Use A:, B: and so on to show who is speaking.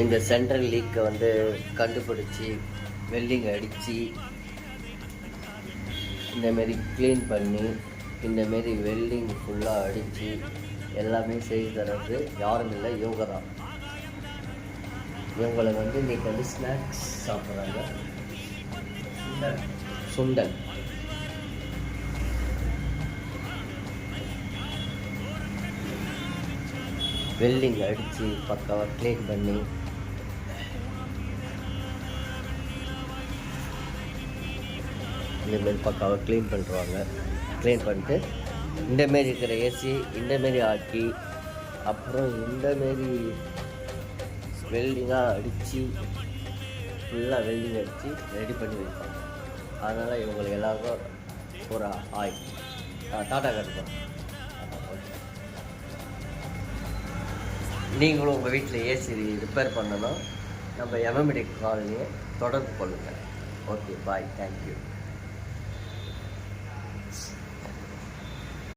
A: இந்த சென்ட்ரல் லீக்கை வந்து கண்டுபிடிச்சி வெல்டிங் அடித்து இந்தமாரி க்ளீன் பண்ணி இந்தமாரி வெல்டிங் ஃபுல்லாக அடித்து எல்லாமே செய்து தர்றது யாரும் இல்லை, இவங்க தான். இவங்களை வந்து இன்றைக்கி வந்து ஸ்நாக்ஸ் சாப்பிட்றாங்க. சுண்டல் வெல்டிங் அடித்து பக்காவாக க்ளீன் பண்ணி இந்தமாரி பக்காவாக க்ளீன் பண்ணுறாங்க. க்ளீன் பண்ணிட்டு இந்தமாரி இருக்கிற ஏசி இந்தமாரி ஆக்கி அப்புறம் இந்தமாரி வெல்டிங்காக அடித்து ஃபுல்லாக வெல்டிங் அடித்து ரெடி பண்ணி வைப்பாங்க. அதனால் இவங்களுக்கு எல்லாருக்கும் ஒரு ஆய் டாட்டா கட்டுறோம். நீங்களும் உங்கள் வீட்டில் ஏசி ரிப்பேர் பண்ணணும், நம்ம எம்எம்டி காலனியை தொடர்பு கொள்ளுங்கள். ஓகே, பாய், தேங்க்யூ.